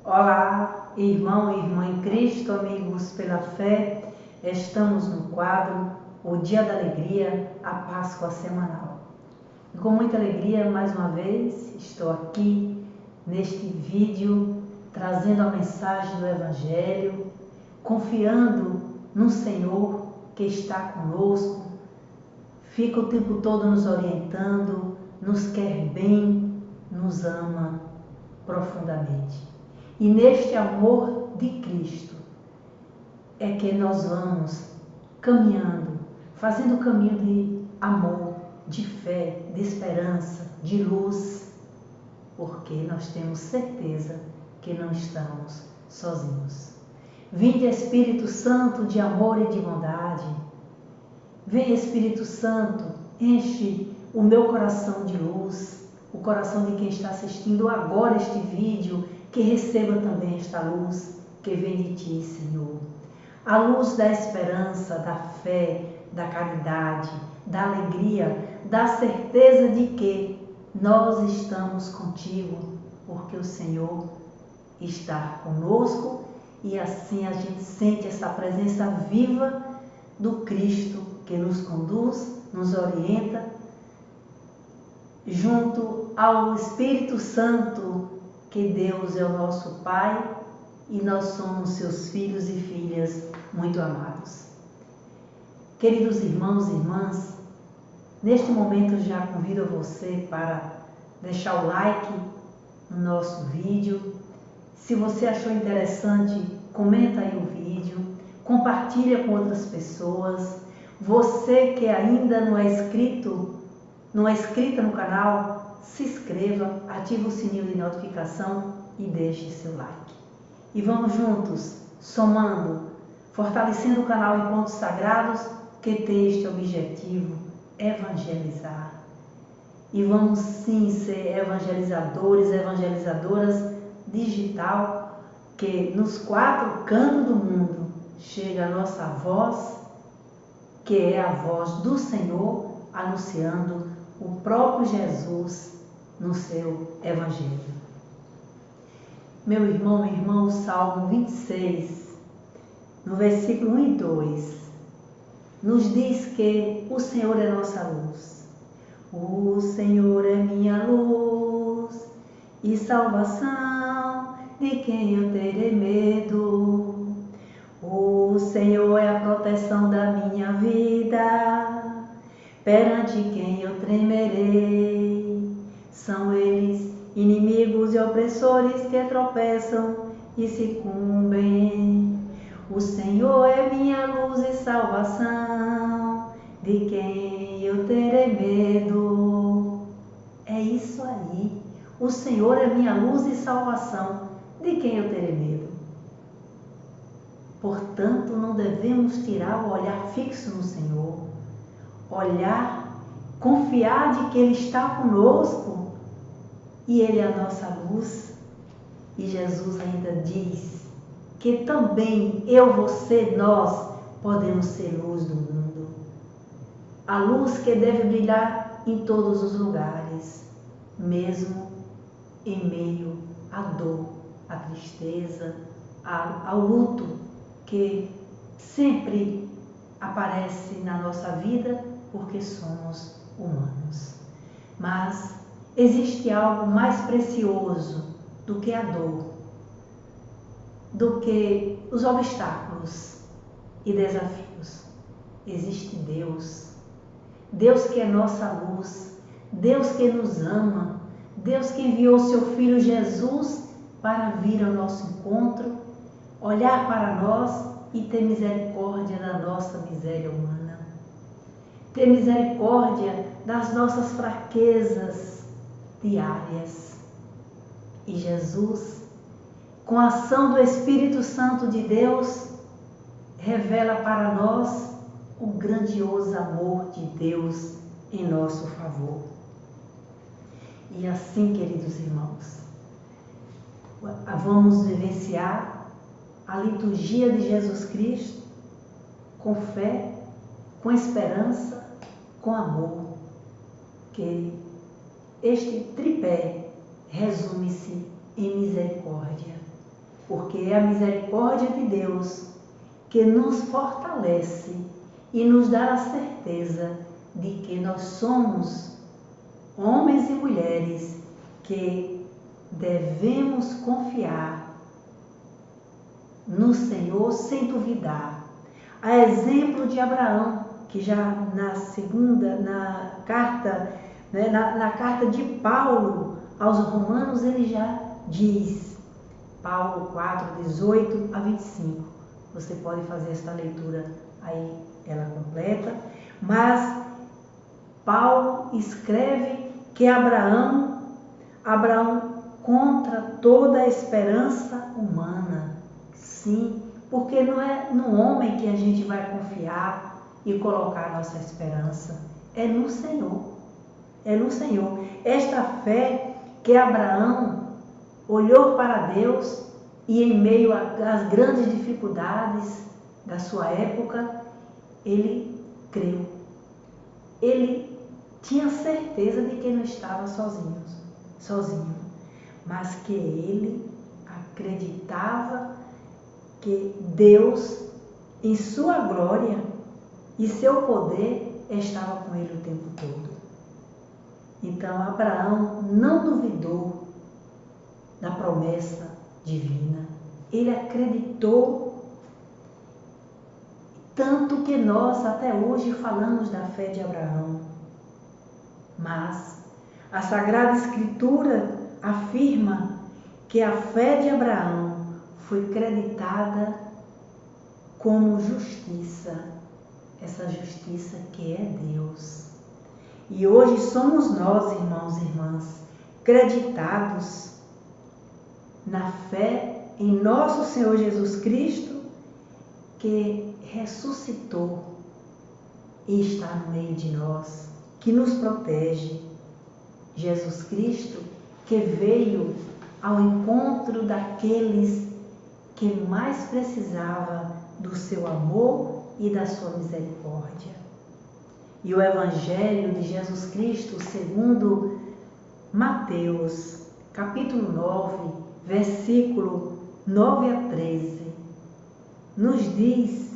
Olá, irmão e irmã em Cristo, amigos pela fé. Estamos no quadro O Dia da Alegria, a Páscoa Semanal. E com muita alegria, mais uma vez, estou aqui neste vídeo trazendo a mensagem do Evangelho, confiando no Senhor que está conosco, fica o tempo todo nos orientando, nos quer bem, nos ama profundamente. E neste amor de Cristo é que nós vamos caminhando, fazendo o caminho de amor, de fé, de esperança, de luz, porque nós temos certeza que não estamos sozinhos. Vinde, Espírito Santo de amor e de bondade. Vem, Espírito Santo, enche o meu coração de luz, o coração de quem está assistindo agora este vídeo, que receba também esta luz que vem de Ti, Senhor. A luz da esperança, da fé, da caridade, da alegria, da certeza de que nós estamos contigo, porque o Senhor está conosco e assim a gente sente essa presença viva do Cristo que nos conduz, nos orienta, junto ao Espírito Santo, que Deus é o nosso Pai e nós somos seus filhos e filhas muito amados. Queridos irmãos e irmãs, neste momento já convido você para deixar o like no nosso vídeo. Se você achou interessante, comenta aí o vídeo, compartilha com outras pessoas. Você que ainda não é inscrita no canal, se inscreva, ative o sininho de notificação e deixe seu like. E vamos juntos, somando, fortalecendo o canal Encontros Sagrados, que tem este objetivo, evangelizar. E vamos sim ser evangelizadores, evangelizadoras digital, que nos 4 cantos do mundo chega a nossa voz, que é a voz do Senhor, anunciando o próprio Jesus no seu Evangelho. Meu irmão e irmã, o Salmo 26, no versículo 1 e 2, nos diz que o Senhor é nossa luz. O Senhor é minha luz e salvação, de quem eu terei medo? O Senhor é a proteção da minha vida, perante quem eu tremerei? São eles inimigos e opressores que tropeçam e se cumbem. O Senhor é minha luz e salvação, de quem eu terei medo? É isso aí. O Senhor é minha luz e salvação, de quem eu terei medo? Portanto, não devemos tirar o olhar fixo no Senhor, olhar, confiar de que Ele está conosco e Ele é a nossa luz. E Jesus ainda diz que também eu, você, nós podemos ser luz do mundo. A luz que deve brilhar em todos os lugares, mesmo em meio à dor, à tristeza, ao luto que sempre aparece na nossa vida porque somos humanos. Mas existe algo mais precioso do que a dor, do que os obstáculos e desafios. Existe Deus. Deus que é nossa luz, Deus que nos ama, Deus que enviou seu Filho Jesus para vir ao nosso encontro, olhar para nós e ter misericórdia da nossa miséria humana, ter misericórdia das nossas fraquezas diárias. E Jesus, com a ação do Espírito Santo de Deus, revela para nós o grandioso amor de Deus em nosso favor. E assim, queridos irmãos, vamos vivenciar a liturgia de Jesus Cristo com fé, com esperança, com amor, que este tripé resume-se em misericórdia. porque é a misericórdia de Deus que nos fortalece e nos dá a certeza de que nós somos homens e mulheres que devemos confiar no Senhor sem duvidar. A exemplo de Abraão, que já na carta, né, na carta de Paulo aos Romanos, ele já diz, Paulo 4, 18 a 25. Você pode fazer esta leitura aí, ela completa. Mas Paulo escreve que Abraão contra toda a esperança humana. Sim, porque não é no homem que a gente vai confiar e colocar a nossa esperança. É no Senhor. É no Senhor. Esta fé que Abraão olhou para Deus e em meio às grandes dificuldades da sua época, ele creu. Ele tinha certeza de que não estava sozinho, mas que ele acreditava que Deus, em sua glória e seu poder, estava com ele o tempo todo. Então Abraão não duvidou da promessa divina. Ele acreditou, tanto que nós até hoje falamos da fé de Abraão. Mas a Sagrada Escritura afirma que a fé de Abraão foi creditada como justiça, essa justiça que é Deus. E hoje somos nós, irmãos e irmãs, creditados na fé em nosso Senhor Jesus Cristo, que ressuscitou e está no meio de nós, que nos protege. Jesus Cristo, que veio ao encontro daqueles que mais precisavam do seu amor e da sua misericórdia. E o Evangelho de Jesus Cristo, segundo Mateus, capítulo 9, versículo 9 a 13, nos diz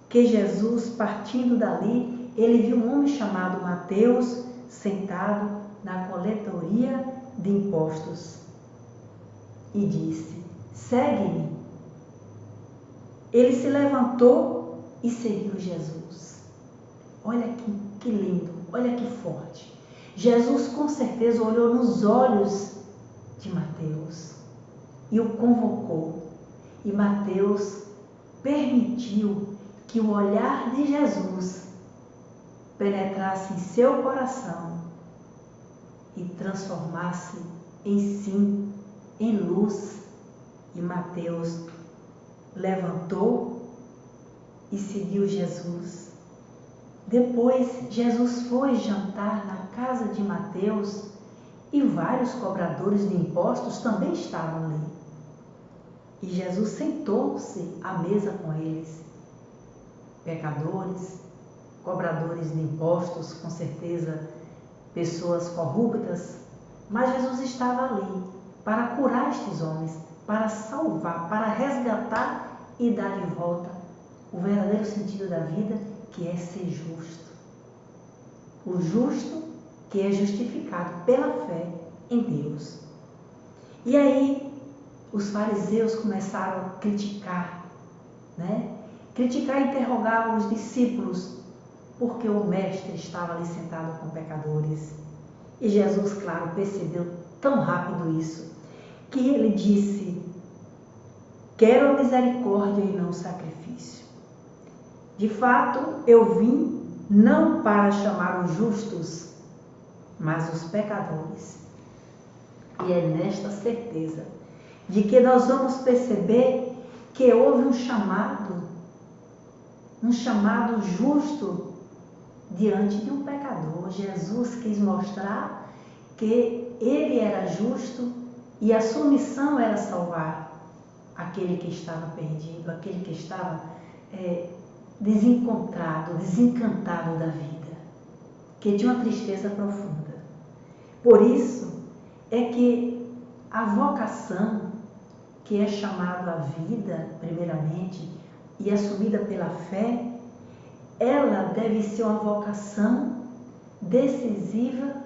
que Jesus, partindo dali, ele viu um homem chamado Mateus sentado na coletoria de impostos e disse: segue-me. Ele se levantou e seguiu Jesus. Olha que lindo, olha que forte. Jesus com certeza olhou nos olhos de Mateus e o convocou. E Mateus permitiu que o olhar de Jesus penetrasse em seu coração e transformasse em luz. E Mateus levantou e seguiu Jesus. Depois, Jesus foi jantar na casa de Mateus e vários cobradores de impostos também estavam ali. E Jesus sentou-se à mesa com eles. Pecadores, cobradores de impostos, com certeza pessoas corruptas, mas Jesus estava ali para curar estes homens, para salvar, para resgatar e dar de volta o verdadeiro sentido da vida, que é ser justo. O justo que é justificado pela fé em Deus. E aí os fariseus começaram a criticar, criticar e interrogar os discípulos, porque o mestre estava ali sentado com pecadores. E Jesus, claro, percebeu tão rápido isso, que ele disse: quero a misericórdia e não o sacrifício. De fato, eu vim não para chamar os justos, mas os pecadores. E é nesta certeza de que nós vamos perceber que houve um chamado justo diante de um pecador. Jesus quis mostrar que ele era justo e a sua missão era salvar aquele que estava perdido, aquele que estava desencontrado, desencantado da vida, que tinha uma tristeza profunda. Por isso é que a vocação que é chamado à vida, primeiramente, e assumida pela fé, ela deve ser uma vocação decisiva,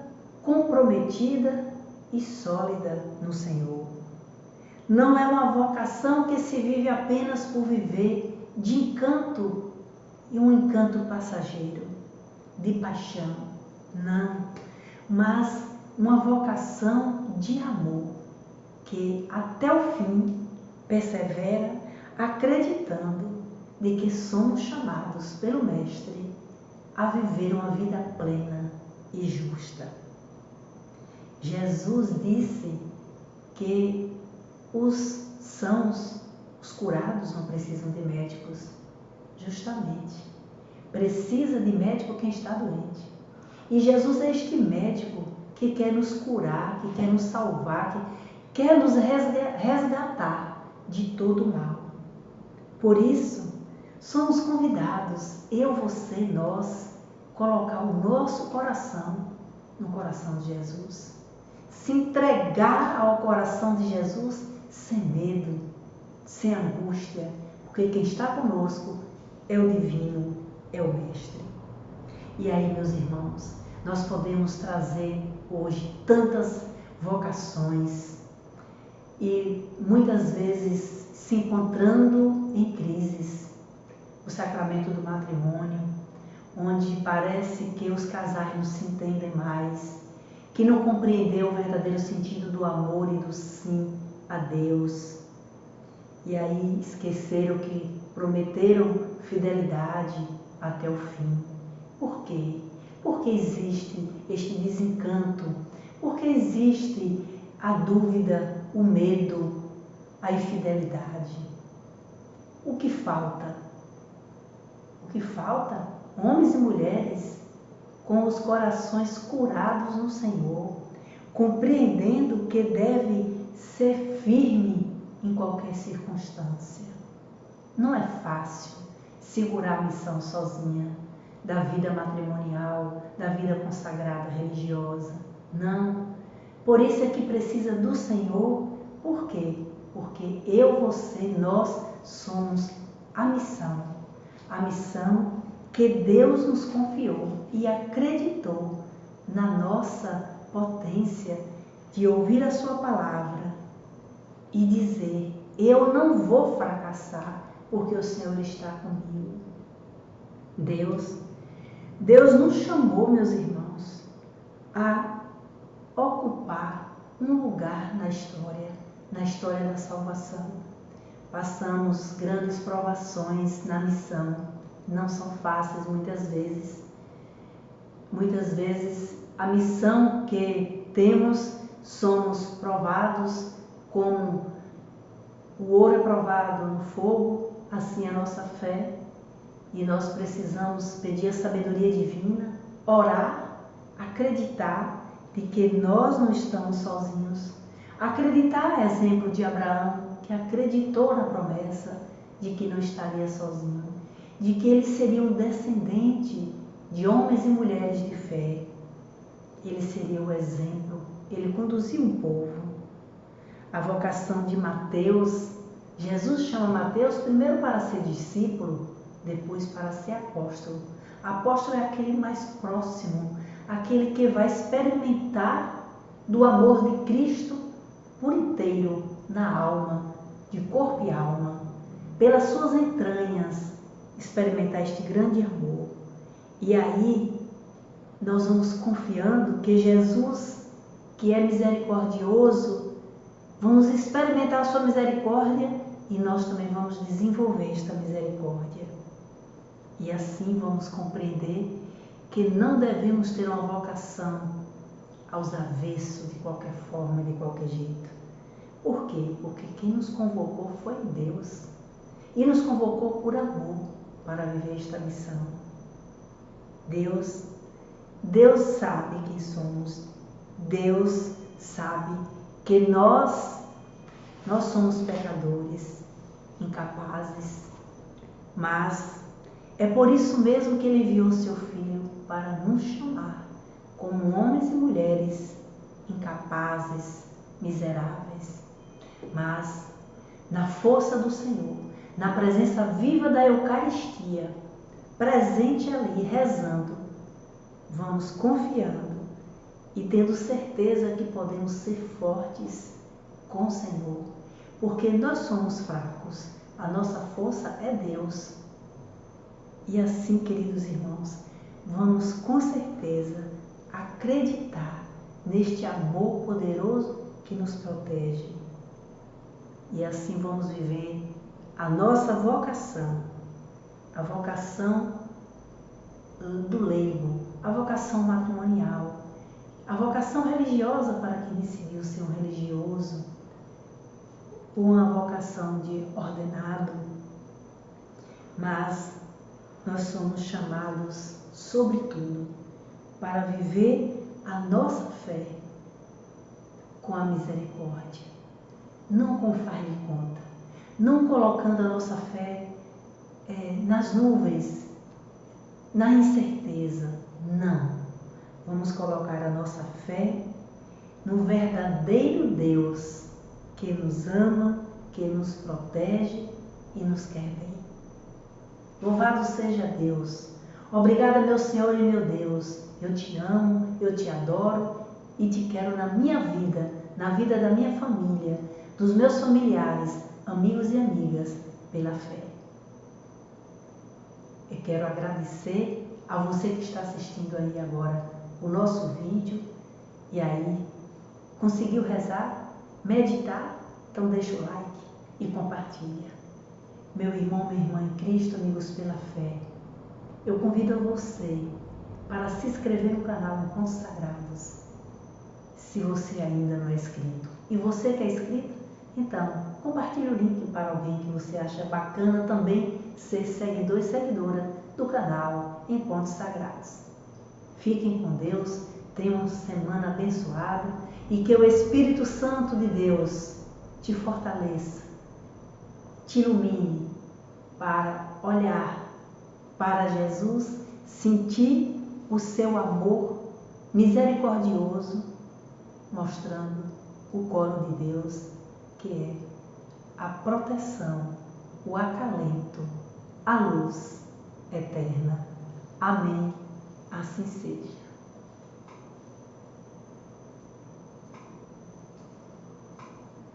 comprometida e sólida no Senhor. Não é uma vocação que se vive apenas por viver de encanto e um encanto passageiro, de paixão. Não, mas uma vocação de amor, que até o fim persevera acreditando de que somos chamados pelo Mestre a viver uma vida plena e justa. Jesus disse que os sãos, os curados não precisam de médicos. Justamente, precisa de médico quem está doente. E Jesus é este médico que quer nos curar, que quer nos salvar, que quer nos resgatar de todo o mal. Por isso, somos convidados, eu, você, nós, colocar o nosso coração no coração de Jesus. Se entregar ao coração de Jesus sem medo, sem angústia, porque quem está conosco é o divino, é o Mestre. E aí, meus irmãos, nós podemos trazer hoje tantas vocações e muitas vezes se encontrando em crises. O sacramento do matrimônio, onde parece que os casais não se entendem mais, que não compreendeu o verdadeiro sentido do amor e do sim a Deus. E aí esqueceram que prometeram fidelidade até o fim. Por quê? Porque existe este desencanto, porque existe a dúvida, o medo, a infidelidade. O que falta? O que falta? Homens e mulheres com os corações curados no Senhor, compreendendo que deve ser firme em qualquer circunstância. Não é fácil segurar a missão sozinha da vida matrimonial, da vida consagrada religiosa. Não. Por isso é que precisa do Senhor. Por quê? Porque eu, você, nós somos a missão. A missão que Deus nos confiou e acreditou na nossa potência de ouvir a sua palavra e dizer: eu não vou fracassar, porque o Senhor está comigo. Deus nos chamou, meus irmãos, a ocupar um lugar na história da salvação. Passamos grandes provações na missão, não são fáceis muitas vezes. Muitas vezes a missão que temos, somos provados como o ouro é provado no fogo, assim a nossa fé. E nós precisamos pedir a sabedoria divina, orar, acreditar de que nós não estamos sozinhos. Acreditar, exemplo de Abraão, que acreditou na promessa de que não estaria sozinho, de que ele seria um descendente de homens e mulheres de fé. Ele seria o exemplo, ele conduzia um povo. A vocação de Mateus, Jesus chama Mateus primeiro para ser discípulo, depois para ser apóstolo. Apóstolo é aquele mais próximo, aquele que vai experimentar do amor de Cristo por inteiro na alma, de corpo e alma, pelas suas entranhas, experimentar este grande amor. E aí nós vamos confiando que Jesus, que é misericordioso, vamos experimentar a sua misericórdia e nós também vamos desenvolver esta misericórdia. E assim vamos compreender que não devemos ter uma vocação aos avessos de qualquer forma, de qualquer jeito. Por quê? Porque quem nos convocou foi Deus. E nos convocou por amor para viver esta missão. Deus sabe quem somos. Deus sabe que nós somos pecadores, incapazes, mas é por isso mesmo que Ele enviou seu Filho para nos chamar como homens e mulheres incapazes, miseráveis, mas na força do Senhor, na presença viva da Eucaristia, presente ali, rezando, vamos confiando e tendo certeza que podemos ser fortes com o Senhor, porque nós somos fracos, a nossa força é Deus. E assim, queridos irmãos, vamos com certeza acreditar neste amor poderoso que nos protege. E assim vamos viver a nossa vocação, a vocação do leigo, a vocação matrimonial, a vocação religiosa para quem decidiu ser um religioso, uma vocação de ordenado, mas nós somos chamados, sobretudo, para viver a nossa fé com a misericórdia, não com faz de conta, não colocando a nossa fé nas nuvens, na incerteza, não. Vamos colocar a nossa fé no verdadeiro Deus que nos ama, que nos protege e nos quer bem. Louvado seja Deus. Obrigada, meu Senhor e meu Deus. Eu te amo, eu te adoro e te quero na minha vida, na vida da minha família, dos meus familiares, amigos e amigas, pela fé. Eu quero agradecer a você que está assistindo aí agora o nosso vídeo e aí conseguiu rezar, meditar? Então deixa o like e compartilha. Meu irmão, minha irmã em Cristo, amigos pela fé, eu convido a você para se inscrever no canal Encontros Sagrados, se você ainda não é inscrito. E você que é inscrito, então compartilhe o link para alguém que você acha bacana também ser seguidor e seguidora do canal Encontros Sagrados. Fiquem com Deus, tenham uma semana abençoada e que o Espírito Santo de Deus te fortaleça, te ilumine para olhar para Jesus, sentir o seu amor misericordioso, mostrando o colo de Deus, que é a proteção, o acalento, a luz eterna. Amém. Assim seja.